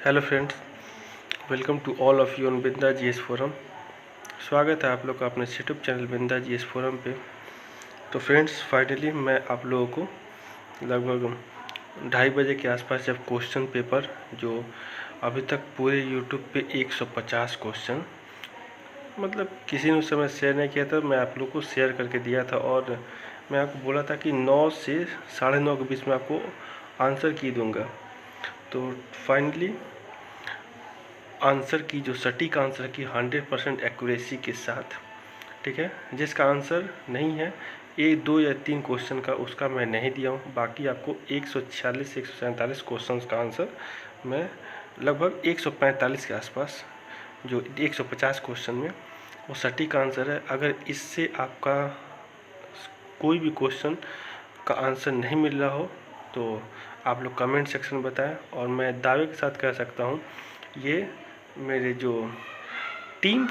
Hello friends, welcome to all of you on Binda GS forum. स्वागत है आप लोग का अपने YouTube channel Binda GS forum पे। तो फ्रेंड्स, फाइनली मैं आप लोगों को लगभग 2:30 बजे के आसपास जब क्वेश्चन पेपर जो अभी तक पूरे यूट्यूब पे 150 क्वेश्चन मतलब किसी ने उस समय शेयर नहीं किया था, मैं आप लोग को शेयर करके दिया था और मैं आपको बोला था कि 9 से 9:30 के बीच में आपको आंसर की दूंगा। तो फाइनली आंसर की जो सटीक आंसर की 100% एक्यूरेसी के साथ, ठीक है, जिसका आंसर नहीं है 1, 2 या 3 क्वेश्चन का, उसका मैं नहीं दिया हूँ। बाकी आपको 146 से 147 क्वेश्चन का आंसर मैं लगभग 145 के आसपास, जो 150 क्वेश्चन में वो सटीक आंसर है। अगर इससे आपका कोई भी क्वेश्चन का आंसर नहीं मिल रहा हो तो आप लोग कमेंट सेक्शन में बताएं, और मैं दावे के साथ कह सकता हूँ ये मेरे जो टीम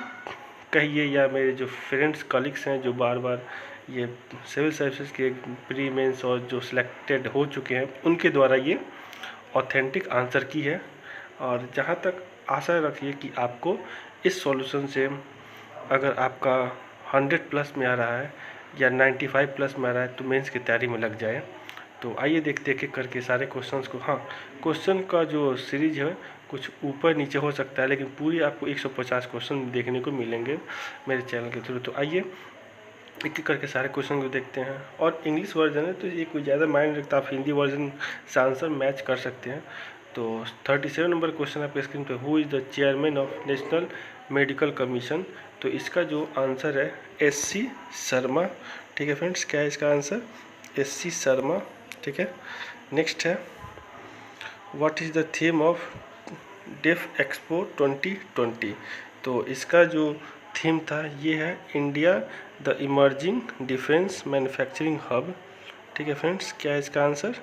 कहिए या मेरे जो फ्रेंड्स कलीग्स हैं जो बार बार ये सिविल सर्विसेज के प्री मेंस और जो सिलेक्टेड हो चुके हैं उनके द्वारा ये ऑथेंटिक आंसर की है। और जहाँ तक आशा रखिए कि आपको इस सॉल्यूशन से अगर आपका 100 प्लस में आ रहा है या 95 प्लस में आ रहा है तो मेंस की तैयारी में लग जाए। तो आइए देखते हैं कि करके सारे क्वेश्चंस को। हाँ, क्वेश्चन का जो सीरीज है कुछ ऊपर नीचे हो सकता है, लेकिन पूरी आपको 150 क्वेश्चन देखने को मिलेंगे मेरे चैनल के थ्रू। तो आइए एक एक करके सारे क्वेश्चन को देखते हैं। और इंग्लिश वर्जन है तो ये कोई ज़्यादा माइंड रखता, आप हिंदी वर्जन से आंसर मैच कर सकते हैं। तो 37 नंबर क्वेश्चन आपके स्क्रीन पे, who is the chairman of national medical commission. तो इसका जो आंसर है SC शर्मा। ठीक है फ्रेंड्स, क्या है इसका आंसर? SC शर्मा। ठीक है, नेक्स्ट है, what is the theme of def expo 2020। तो इसका जो थीम था ये है India the emerging defence manufacturing hub. ठीक है फ्रेंड्स, क्या है इसका आंसर?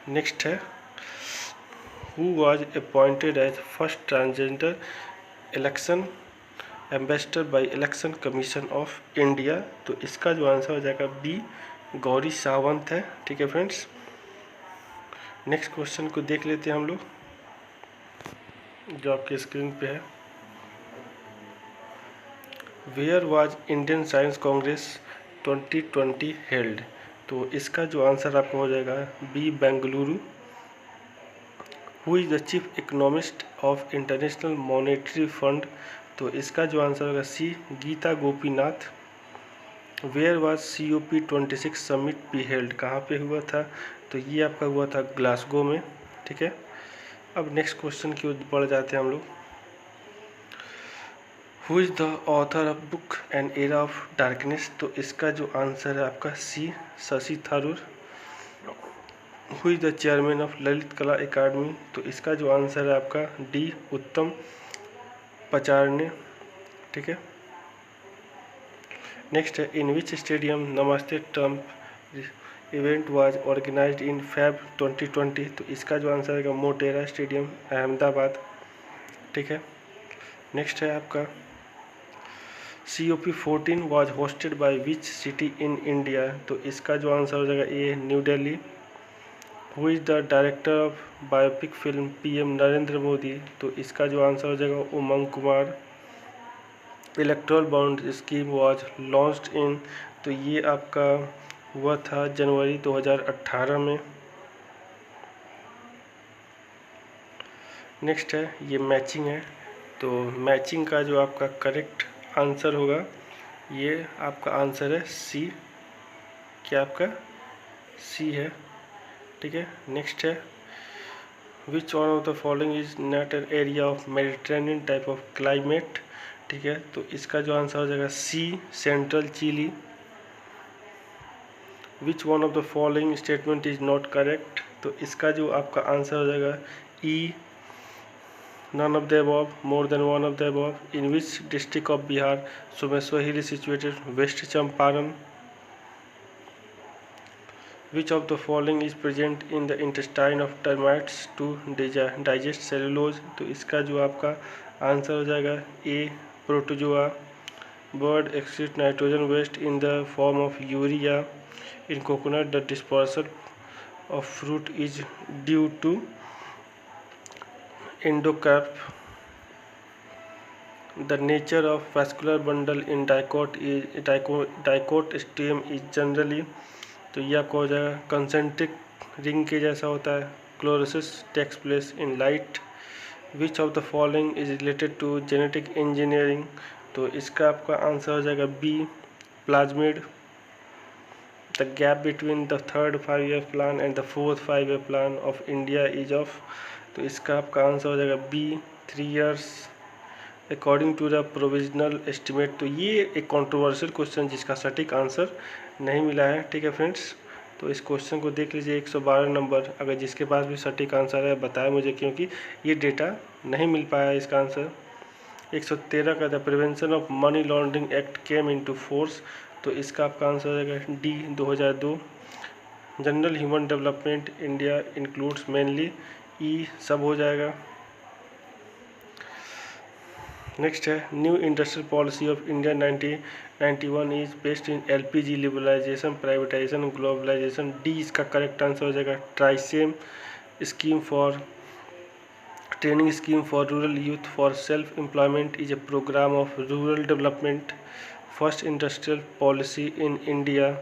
नेक्स्ट है, who was appointed as first transgender election ambassador by election commission of India. तो इसका जो आंसर हो जाएगा B गौरी सावंत है। ठीक है फ्रेंड्स, नेक्स्ट क्वेश्चन को देख लेते हैं हम लोग जो आपके स्क्रीन पे है। Where was Indian science congress 2020 held. तो इसका जो आंसर आपको हो जाएगा B Bengaluru. Who is the chief economist of international monetary fund. तो इसका जो आंसर होगा C Gita Gopinath. Where was COP26 summit be held. कहाँ पे हुआ था? तो ये आपका हुआ था ग्लासगो में। ठीक है, अब नेक्स्ट क्वेश्चन की ओर बढ़ जाते हैं हम लोग। Who is the author of book an era of darkness. तो इसका जो आंसर है आपका C Shashi Tharoor. Who is the chairman of Lalit कला एकेडमी। तो इसका जो आंसर है आपका D उत्तम पचारने। ठीक है, नेक्स्ट है, in which stadium Namaste Trump event was organized in Feb 2020। तो इसका जो आंसर है मोटेरा स्टेडियम अहमदाबाद। ठीक है, नेक्स्ट है आपका, COP14 was hosted by which city in India. तो इसका जो आंसर हो जाएगा A New Delhi. Who is the director of biopic film PM Narendra Modi. तो इसका जो आंसर हो जाएगा Umang Kumar. Electoral bond scheme was launched in. तो ये आपका हुआ था जनवरी 2018 में। नेक्स्ट है, ये मैचिंग है। तो मैचिंग का जो आपका करेक्ट आंसर होगा ये आपका आंसर है C। क्या आपका C है? ठीक है, नेक्स्ट है, which one of the following is not an area of Mediterranean type of climate. ठीक है, तो इसका जो आंसर हो जाएगा C central Chile. Which one of the following statement is not correct. तो इसका जो आपका आंसर हो जाएगा E none of the above, more than one of the above. In which district of Bihar Someshwar hill is situated, west Champaran. Which of the following is present in the intestine of termites to digest cellulose। तो इसका जो आपका answer हो जाएगा A protozoa. Bird excrete nitrogen waste in the form of urea. In coconut the dispersal of fruit is due to endocarp. The nature of vascular bundle in dicot stem is generally, तो ये आपको हो जाएगा concentric ring के जैसा होता है. Chlorosis takes place in light. Which of the following is related to genetic engineering? तो इसका आपका आंसर हो जाएगा B, plasmid. The gap between the third 5-year plan and the fourth 5-year plan of India is of, तो इसका आपका answer हो जाएगा B, 3 years. According to the provisional estimate, तो ये एक कंट्रोवर्शियल क्वेश्चन जिसका सटीक आंसर नहीं मिला है. ठीक है फ्रेंड्स, तो इस क्वेश्चन को देख लीजिए. 112 नंबर. अगर जिसके पास भी सटीक आंसर है बताए मुझे, क्योंकि ये डेटा नहीं मिल पाया इसका आंसर. 113 का the prevention of money laundering act came into force, तो इसका आपका आंसर हो जाएगा D, 2002. General human development India includes mainly, E सब हो जाएगा. नेक्स्ट है new industrial policy of India 1991 is based in LPG liberalisation, privatisation, globalisation. D इसका करेक्ट आंसर हो जाएगा. TRYSEM scheme for training scheme for rural youth for self employment is a programme of rural development. First industrial policy in India,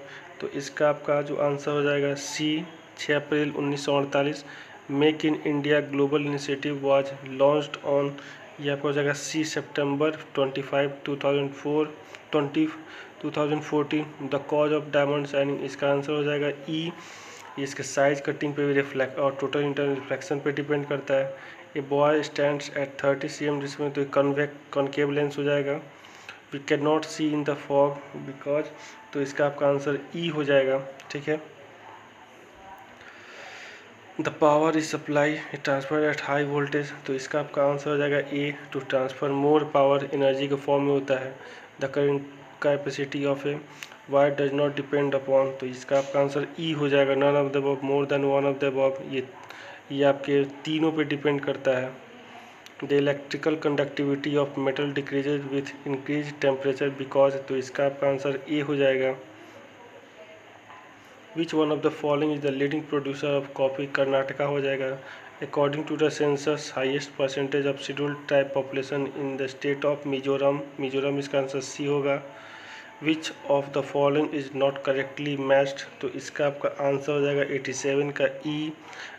तो इसका आपका जो answer हो जाएगा सी, 6 अप्रैल 1948. Make in India global initiative was launched on, ये आपको हो जाएगा सी, सितंबर 25, 2014. The cause of diamond shining, इसका आंसर हो जाएगा ई. इसके साइज कटिंग पे भी रिफ्लेक्ट और टोटल इंटरनल रिफ्लेक्शन पे डिपेंड करता है. A boy stands at 30 cm, जिसमें तो कॉन्केव लेंस हो जाएगा. We can not see in the fog because, तो इसका आपका आंसर ई हो जाएगा. ठीक है. The power is supply transfer at high voltage, तो इसका आपका आंसर हो जाएगा A, to transfer more power energy के फॉर्म में होता है. The current capacity of a wire does not depend upon, तो इसका आपका आंसर ई हो जाएगा. None of the above, more than one of the above, ये आपके तीनों पे डिपेंड करता है. The electrical conductivity of metal decreases with increase temperature because, तो इसका आपका आंसर ए हो जाएगा. Which one of the following is the leading producer of coffee, Karnataka हो जाएगा. According to the census highest percentage of scheduled tribe population in the state of Mizoram, Mizoram इसका answer C होगा. Which of the following is not correctly matched, तो इसका आपका answer हो जाएगा 87 का E.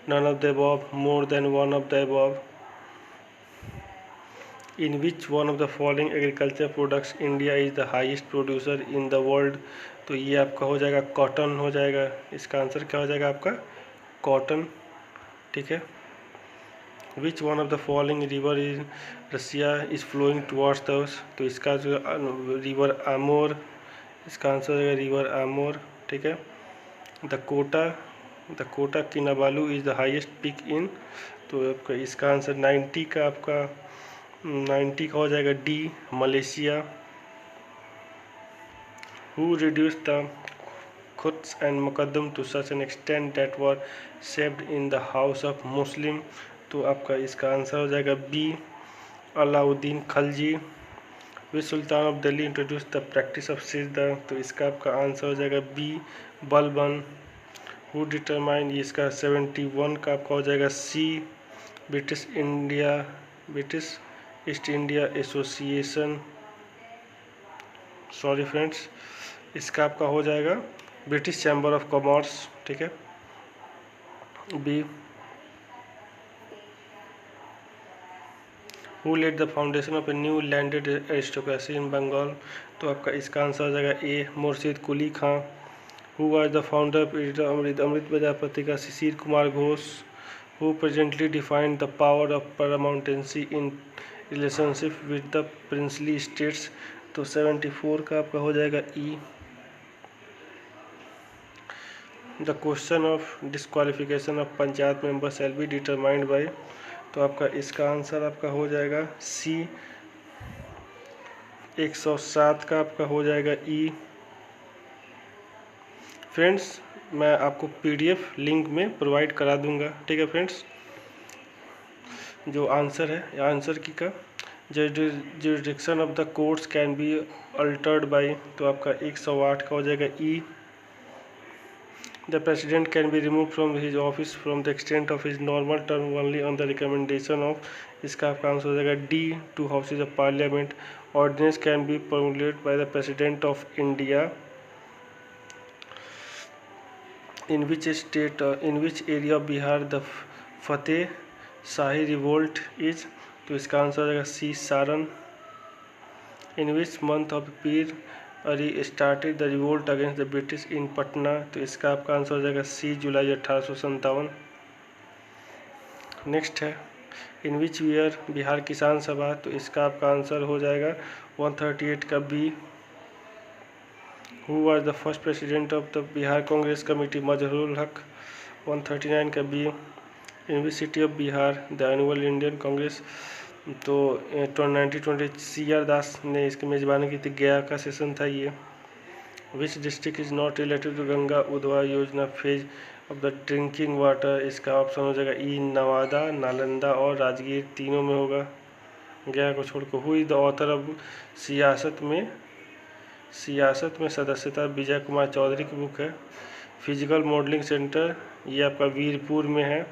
None of the above, more than one of the above. In which one of the following agriculture products India is the highest producer in the world, तो ये आपका हो जाएगा कॉटन हो जाएगा. इसका आंसर क्या हो जाएगा आपका कॉटन. ठीक है. Which one of the following river in Russia is flowing towards the, तो इसका जो रिवर आमोर, इसका आंसर हो जाएगा रिवर आमोर. ठीक है. The Kota Kinabalu is the highest peak in, तो आपका इसका आंसर 90 का आपका 90 का हो जाएगा D, Malaysia. Who reduced the Quds and Muqaddam to such an extent that were saved in the house of Muslim, तो आपका इसका आंसर हो जाएगा B, Alauddin Khalji. Which sultan of Delhi introduce the practice of sijda, तो इसका आपका आंसर हो जाएगा बी, बलबन. हु डिटरमाइन, इसका 71 का आपका हो जाएगा C, British East India Association. Sorry friends, इसका आपका हो जाएगा ब्रिटिश चैम्बर ऑफ कॉमर्स. ठीक है. B. Who led the foundation of a new landed aristocracy in Bengal, तो आपका इसका आंसर हो जाएगा A, Murshid Quli Khan. Who was the founder of Amrita Bazar Patrika, Sisir Kumar Ghosh. Who presently defined the power of paramountcy in relationship with the princely states, तो 74 का आपका हो जाएगा E. The question of disqualification of panchayat member shall be determined by, तो आपका इसका आंसर आपका हो जाएगा सी, 107 का आपका हो जाएगा ई. फ्रेंड्स, मैं आपको पीडीएफ लिंक में प्रोवाइड करा दूंगा. ठीक है फ्रेंड्स. जो आंसर है, आंसर की का jurisdiction of the courts can be altered by, तो आपका 108 का हो जाएगा ई. The president can be removed from his office from the extent of his normal term only on the recommendation of, इसका आपका आंसर हो जाएगा D, 2 houses of parliament. Ordinance can be promulgated by the president of India. In which area of Bihar the Fateh shahi revolt is, तो इसका answer हो जाएगा सी, सारण. इन which month of पीर अरी started the revolt against the British in Patna, तो इसका आपका answer हो जाएगा सी, जुलाई 1857. नेक्स्ट है इन विच ईयर बिहार किसान सभा, तो इसका आपका आंसर हो जाएगा 138 का B. Who was the first president of the Bihar Congress committee, Mazharul Haq, 139 का B. In which city of Bihar the annual Indian Congress, तो 1920 CR दास ने इसकी मेज़बानी की थी, गया का सेशन था ये. Which district is not related to Ganga Udvah Yojana phase of the drinking water, इसका ऑप्शन हो जाएगा ई, नवादा, नालंदा और राजगीर, तीनों में होगा गया को छोड़कर. Who is the author of सियासत में सदस्यता, विजय कुमार चौधरी की बुक है. फिजिकल मॉडलिंग सेंटर, ये आपका वीरपुर में है,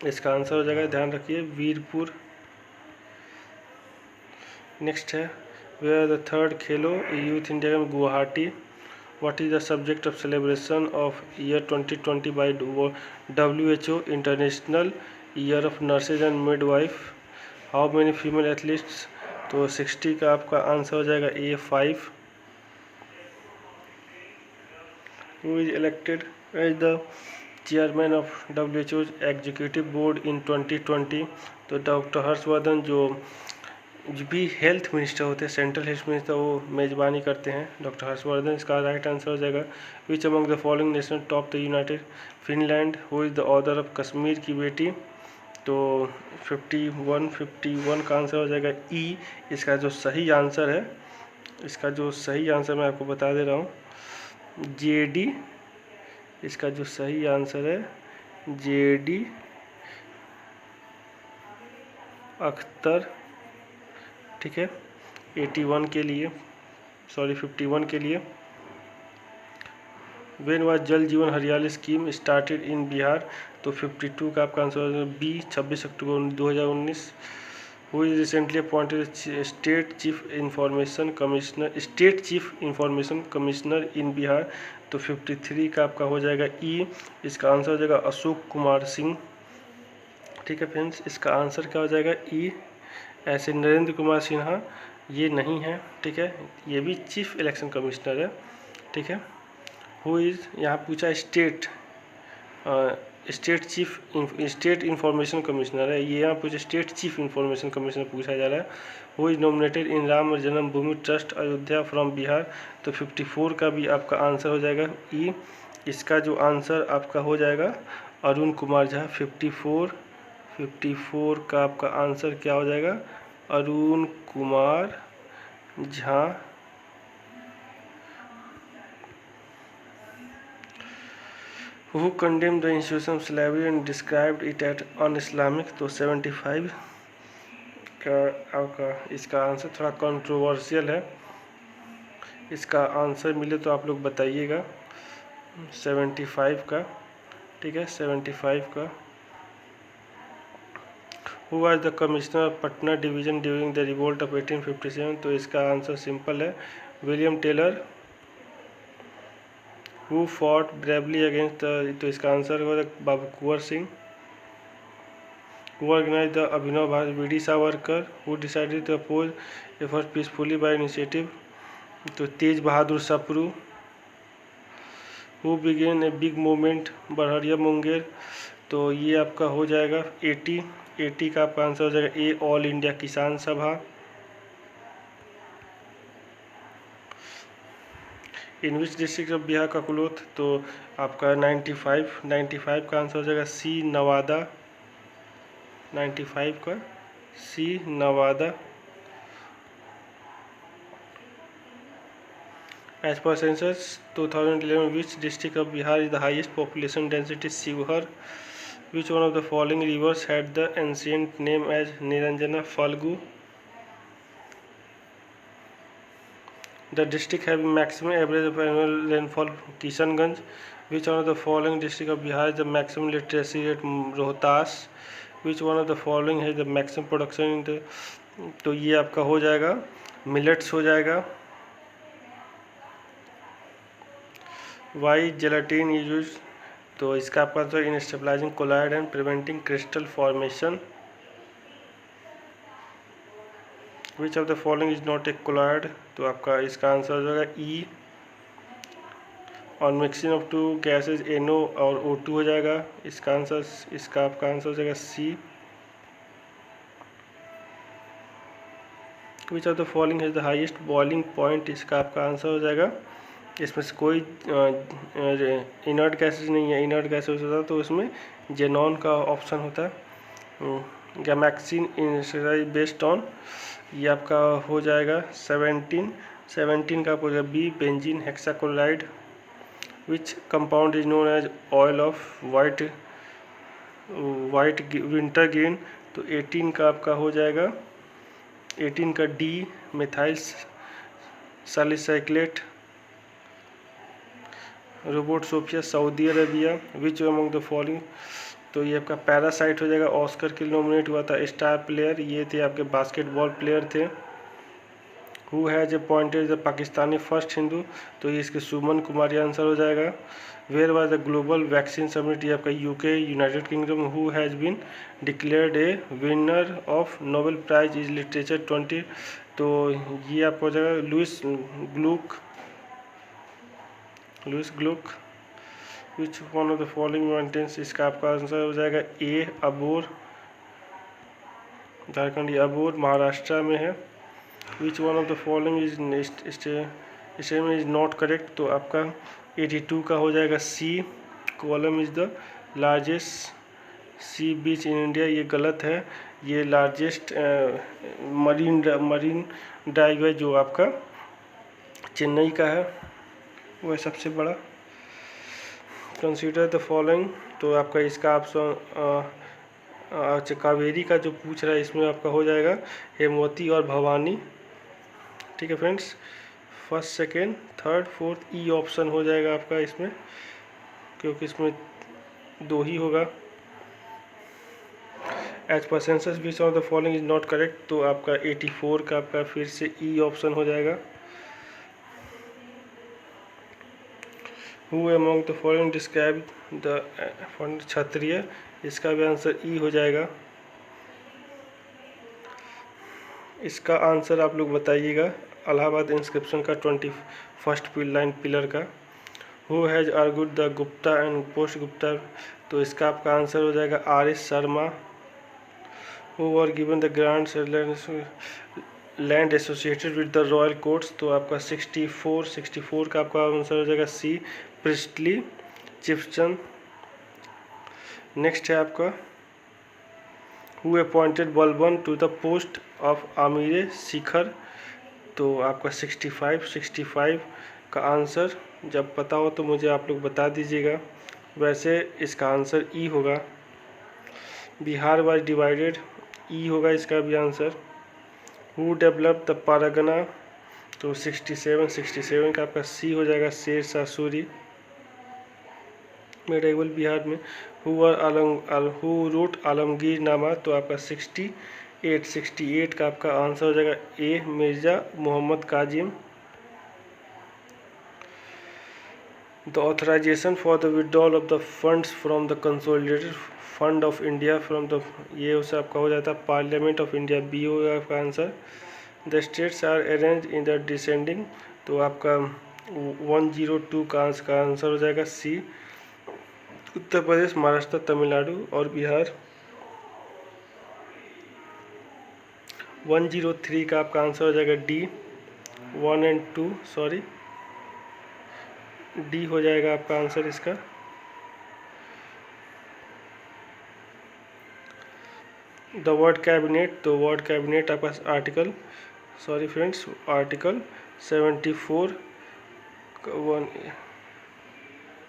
इसका आंसर हो जाएगा, ध्यान रखिए, वीरपुर. नेक्स्ट है where the third Khelo youth India game, Guwahati. What is the subject of celebration of year 2020 by WHO, international year of nurses and midwife. How many female athletes, तो 60 का आपका आंसर हो जाएगा A, 5. Who is elected as the chairman of WHO executive board in 2020, तो doctor Harshvardhan जो भी health minister होते हैं, सेंट्रल हेल्थ मिनिस्टर, वो मेज़बानी करते हैं, डॉक्टर हर्षवर्धन. इसका राइट आंसर हो जाएगा विच among the following nation top the United, Finland. Who is the author of Kashmir की बेटी, तो 51 का आंसर हो जाएगा ई. इसका जो सही आंसर है, मैं आपको बता दे रहा हूँ, JD. इसका जो सही आंसर है JD अख्तर, ठीक है, 51 के लिए. वेन वाज जल जीवन हरियाली स्कीम स्टार्टेड इन बिहार, तो 52 का आपका आंसर है B, 26 October 2019. Who is recently appointed state chief information commissioner in Bihar, तो 53 का आपका हो जाएगा ई. इसका आंसर हो जाएगा अशोक कुमार सिंह, ठीक है फ्रेंड्स, इसका आंसर क्या हो जाएगा ई. ऐसे नरेंद्र कुमार सिन्हा ये नहीं है, ठीक है, ये भी चीफ इलेक्शन कमिश्नर है, ठीक है. हु इज़, यहाँ पूछा स्टेट इंफॉर्मेशन कमिश्नर है, ये यहाँ पूछा स्टेट चीफ इंफॉर्मेशन कमिश्नर पूछा जा रहा है. Who is nominated in Ram Janmabhoomi trust Ayodhya from Bihar, तो 54 का भी आपका आंसर हो जाएगा ई. इसका जो आंसर आपका हो जाएगा अरुण कुमार झा, 54 का आपका आंसर क्या हो जाएगा, Arun Kumar Jha. Who condemned the institution of slavery and described it as un-Islamic, तो 75 का आपका इसका आंसर थोड़ा कंट्रोवर्शियल है, इसका आंसर मिले तो आप लोग बताइएगा. 75 का, ठीक है, 75 का. Who was the commissioner of Patna division during the revolt of 1857, तो इसका आंसर सिंपल है, William Taylor. Who fought bravely against the, तो इसका आंसर होगा Babu Kunwar Singh. Who organize the Abhinav Bharat, VD Savarkar. Who decided to oppose effort peacefully by initiative, तो Tej Bahadur Sapru. Who began a big movement, Barharia Munger, तो ये आपका हो जाएगा 80 का आपका आंसर हो जाएगा ए, ऑल इंडिया किसान सभा. इन विच डिस्ट्रिक्ट ऑफ बिहार ककुलोथ, तो आपका 95 का आंसर हो जाएगा सी, नवादा. 95 का C, Nawada. As per census 2011 which district of Bihar is the highest population density, Sheohar. Which one of the following rivers had the ancient name as Niranjana, Falgu. The district have maximum average of annual rainfall Kishanganj, which one of the following district of Bihar the maximum literacy rate Rohtas, which one of the following है the maximum production in the, तो ये आपका हो जाएगा millets हो जाएगा। Y gelatin use, तो इसका आपका तो in stabilizing colloid and preventing crystal formation. Which of the following is not a colloid, तो आपका इसका आंसर हो जाएगा E. On mixing of two gases NO और O2 हो जाएगा, इसका आंसर, इसका आपका आंसर हो जाएगा C. Which of the following has the highest boiling point, इसका आपका आंसर हो जाएगा, इसमें से कोई इनर्ट गैसेज नहीं है, इनर्ट गैसेज होता तो उसमें जेनॉन का ऑप्शन होता है। गैमैक्सिन इन बेस्ड ऑन, ये आपका हो जाएगा 17 का हो जाएगा B. Benzene hexachloride, which compound is known as oil of white wintergreen, तो 18 का आपका हो जाएगा 18 का D. Methyl salicylate, robot Sophia Saudi Arabia, which among the following, तो ये आपका पैरासाइट हो जाएगा। ऑस्कर के लिए नॉमिनेट हुआ था स्टार प्लेयर, ये थे आपके बास्केटबॉल प्लेयर थे। Who has appointed the Pakistani first Hindu, तो ये इसके सुमन कुमार आंसर हो जाएगा। Where was the global vaccine summit, ये आपका UK United Kingdom. Who has been declared a winner of Nobel prize is literature 20, तो ये आपका हो जाएगा Louise Gluck. Which one of the following mountains, इसका आपका आंसर हो जाएगा ए अबोर, झारखंड ये अबोर महाराष्ट्र में है। Which one of the following is not correct, तो आपका 82 का हो जाएगा C. Kollam is the largest sea beach in India, ये गलत है, ये लार्जेस्ट मरीन ड्राइव है जो आपका चेन्नई का है, वो है सबसे बड़ा। कंसीडर द फॉलोइंग, तो आपका इसका ऑप्शन अच्छा कावेरी का जो पूछ रहा है इसमें आपका हो जाएगा हेमवती और भवानी। ठीक है friends, first second third fourth ई ऑप्शन हो जाएगा आपका इसमें, क्योंकि इसमें 2 ही होगा। As per census which of the following is not correct, तो आपका 84 का आपका फिर से ई ऑप्शन हो जाएगा। Who among the following describe the Kshatriya, इसका भी आंसर ई हो जाएगा। इसका आंसर आप लोग बताइएगा, इलाहाबाद इंस्क्रिप्शन का 21st लाइन पिलर का। Who has argued the Gupta and post Gupta, तो इसका आपका आंसर हो जाएगा RS Sharma. Who were given the grants land associated with the royal courts, तो आपका 64 का आपका आंसर हो जाएगा सी। Priestly chieftain. नेक्स्ट है आपका who appointed Balban to the post of Amir Shikar, तो आपका 65 का आंसर, जब पता हो तो मुझे आप लोग बता दीजिएगा। वैसे इसका आंसर ई होगा। बिहार वाज डिवाइडेड, ई होगा इसका भी आंसर। हु डेवलप द पारगना, तो 67 का आपका सी हो जाएगा शेर शाह सूरी, मेडेवल बिहार में। हु रोट आलमगीर नामा, तो आपका 68 का आपका आंसर हो जाएगा A Mirza Mohammad Kazim. The authorization for the withdrawal of the funds from the consolidated fund of India from the, ये उसे आपका हो जाता है पार्लियामेंट ऑफ इंडिया, बी होगा आपका answer. The states are arrange in the descending, तो आपका 102 का आंसर हो जाएगा सी। उत्तर प्रदेश, महाराष्ट्र, तमिलनाडु और बिहार। 103 का आपका आंसर हो जाएगा डी। 1 और 2 सॉरी, डी हो जाएगा आपका आंसर इसका। द वर्ड कैबिनेट, तो वर्ड कैबिनेट आपका article, sorry friends, article 74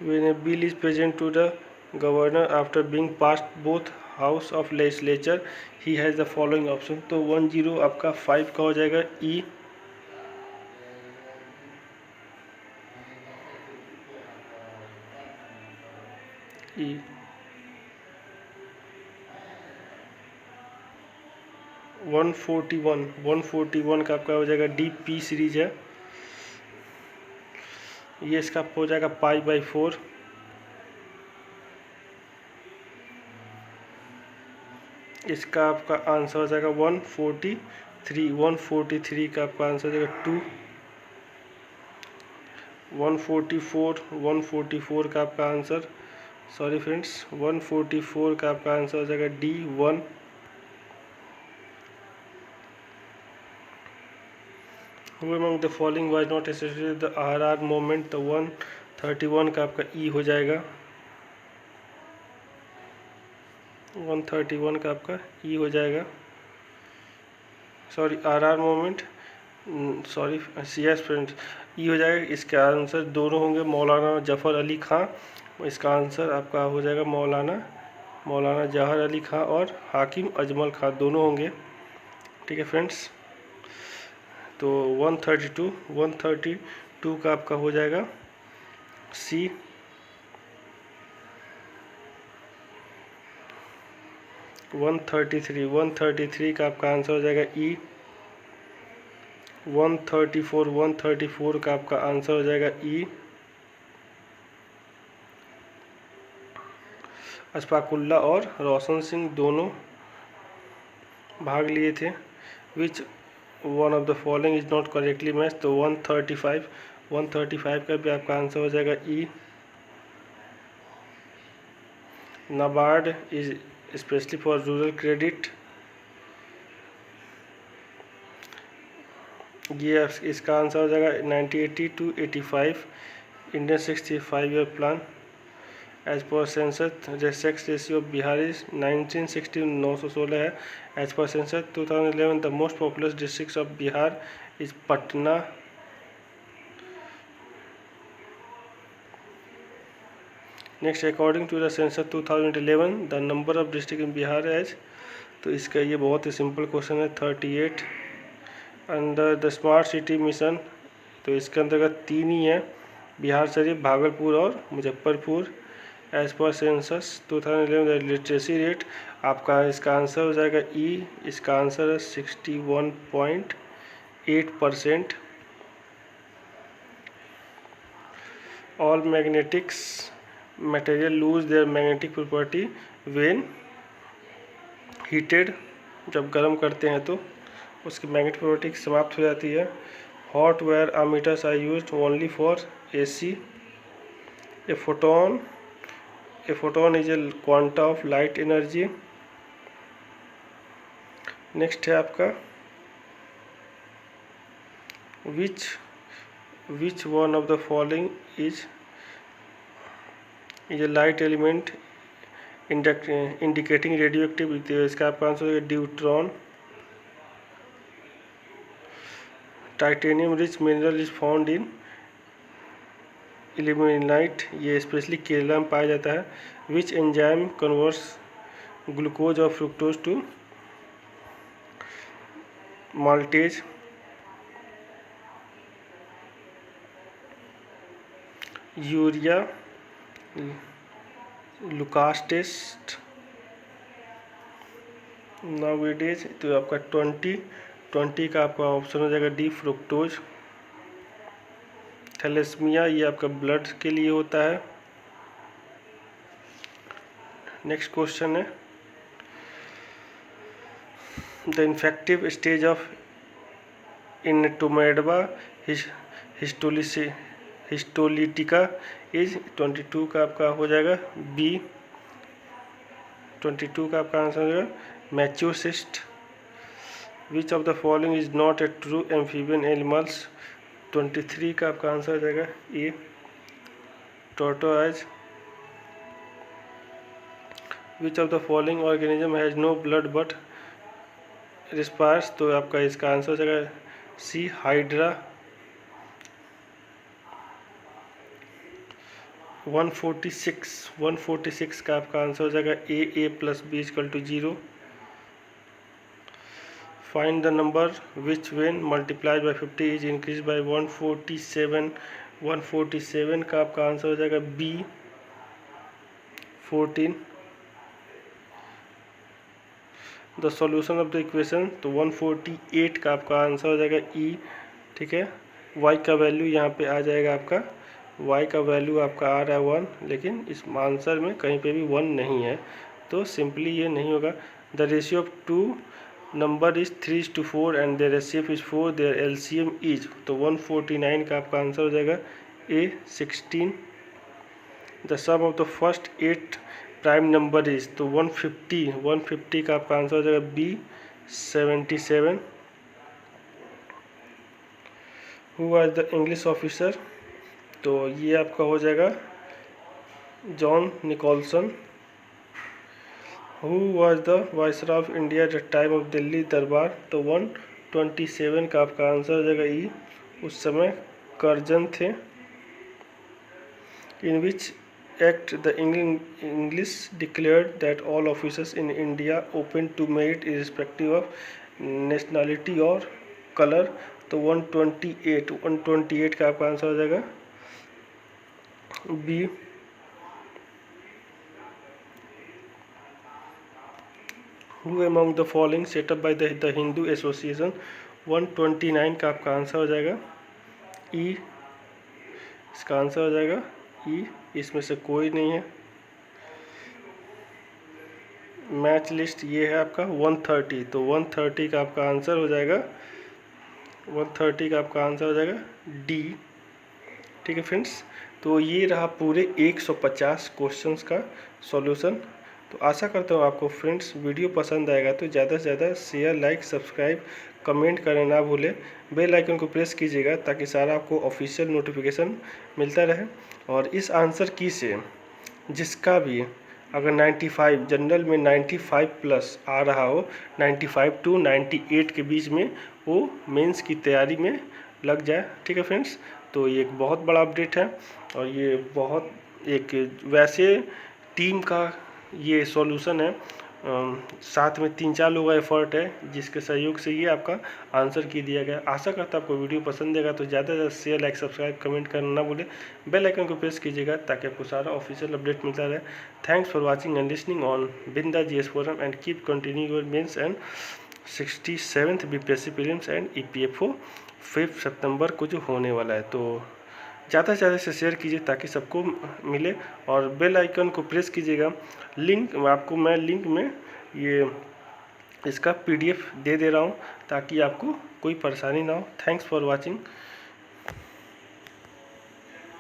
when a bill is present to the governor after being passed both house of legislature he has the following option, तो 10 आपका 5 का हो जाएगा ई। ई 141 का आपका हो जाएगा डी। पी सीरीज है ये, इसका हो जाएगा π/4। इसका आपका आंसर हो जाएगा 143 का आपका आंसर हो जाएगा 2। 144 का आपका आंसर, सॉरी फ्रेंड्स, 144 का आपका आंसर हो जाएगा D 1। Who among the following was not associated with the RR moment? तो 131 का आपका ई हो जाएगा। 131 का आपका ई हो जाएगा, sorry RR moment, sorry CS friends, E हो जाएगा। इसके आंसर दोनों होंगे मौलाना जफ़र अली खां। इसका आंसर आपका हो जाएगा मौलाना जहर अली खां और हाकिम अजमल खां, दोनों होंगे। ठीक है फ्रेंड्स, तो 132 का आपका हो जाएगा सी। 133 का आपका आंसर हो जाएगा ई। 134 का आपका आंसर हो जाएगा ई। अशफाकुल्ला और रोशन सिंह दोनों भाग लिए थे। Which one of the following is not correctly match? तो 135 का भी आपका आंसर हो जाएगा E. NABARD is specially for rural credit, ये इसका आंसर हो जाएगा 1980 to 85 Indian 65 year plan. As per census sex ratio of Bihar is 1960 916 है। As per census 2011 the most populous district of Bihar is Patna. Next, according to the census 2011 the number of district in Bihar as, तो इसका ये बहुत ही simple question है, 38। Under the smart city mission, तो इसके अंतर्गत 3 ही है, बिहार शरीफ, भागलपुर और Muzaffarpur. As per census 2011 literacy rate, आपका इसका आंसर हो जाएगा ई। इसका आंसर है 61.8%। All magnetics material lose their magnetic property when heated, जब गर्म करते हैं तो उसकी मैग्नेटिक प्रॉपर्टी समाप्त हो जाती है। Hot wire ammeters are used only for AC। A photon is a quanta of light energy. Next है आपका which one of the following is a light element indicating radioactivity, इसका आपका answer है deuteron. Titanium rich mineral is found in ilmenite, ये specially Kerala में पाया जाता है। विच एंजाइम कन्वर्ट्स ग्लूकोज और fructose to maltase? Urea Lucas test nowadays, तो आपका 20 का आपका ऑप्शन हो जाएगा डी, फ्रुक्टोज। थैलेसीमिया, ये आपका ब्लड के लिए होता है। नेक्स्ट क्वेश्चन है, the infective stage of Entamoeba histolytica is 22 का आपका हो जाएगा बी। 22 का आपका आंसर हो जाएगा mature cyst. Which of the following is not a true amphibian animals? 23 का आपका आंसर हो जाएगा A, tortoise. Which of the following organism has no blood but respires? तो आपका इसका आंसर हो जाएगा सी, हाइड्रा। 146 का आपका आंसर हो जाएगा a + b = 0। Find the number which when multiplied by 50 is increase by 147 का आपका आंसर हो जाएगा B, 14 the solution of the equation, तो 148 का आपका आंसर हो जाएगा ई। ठीक है, y का वैल्यू यहाँ पे आ जाएगा आपका, y का वैल्यू आपका आ रहा है 1, लेकिन इस आंसर में कहीं पे भी 1 नहीं है, तो सिंपली ये नहीं होगा। The ratio of two number is 3:4 and their ratio is 4, their LCM is, तो 149 का आपका आंसर हो जाएगा A 16। The sum of the first 8 prime number is, तो 150 का आपका आंसर हो जाएगा B 77। Who was the English officer, तो ये आपका हो जाएगा John Nicholson. Who was the viceroy of India at the time of Delhi दरबार, तो 127 का आपका आंसर हो जाएगा ई, उस समय कर्जन थे। इन विच Act the English declared that all officers in India open to merit irrespective of nationality और color, तो 128 का आपका आंसर हो जाएगा B. Who among the following set up by the Hindu Association, 129 का आपका आंसर हो जाएगा ई, इसका आंसर हो जाएगा ई, इसमें से कोई नहीं है। मैच लिस्ट ये है आपका 130, तो 130 का आपका आंसर हो जाएगा, 130 का आपका आंसर हो जाएगा डी। ठीक है फ्रेंड्स, तो ये रहा पूरे 150 क्वेश्चंस का सॉल्यूशन। तो आशा करता हूँ आपको फ्रेंड्स वीडियो पसंद आएगा, तो ज़्यादा से ज़्यादा शेयर, लाइक, सब्सक्राइब, कमेंट करना ना भूलें। बेल आइकन को प्रेस कीजिएगा ताकि सारा आपको ऑफिशियल नोटिफिकेशन मिलता रहे। और इस आंसर की से जिसका भी अगर 95 जनरल में 95 प्लस आ रहा हो, 95 टू 98 के बीच में, वो मेंस की तैयारी में लग जाए। ठीक है फ्रेंड्स, तो ये एक बहुत बड़ा अपडेट है और ये बहुत एक वैसे टीम का ये सॉल्यूशन है, साथ में 3-4 लोगों का एफर्ट है जिसके सहयोग से ये आपका आंसर की दिया गया। आशा करता हूँ आपको वीडियो पसंद आएगा, तो ज़्यादा से ज़्यादा शेयर, लाइक, सब्सक्राइब, कमेंट करना ना भूलें। बेल आइकन को प्रेस कीजिएगा ताकि आपको सारा ऑफिशियल अपडेट मिलता रहे। Thanks for watching and listening on Binda GS forum and keep continue your mains and 67th BPSC prelims and EPFO 5 सितंबर को जो होने वाला है। तो ज़्यादा से ज़्यादा से शेयर कीजिए ताकि सबको मिले और बेल आइकन को प्रेस कीजिएगा। लिंक आपको मैं लिंक में ये इसका PDF दे रहा हूँ ताकि आपको कोई परेशानी ना हो। Thanks for watching.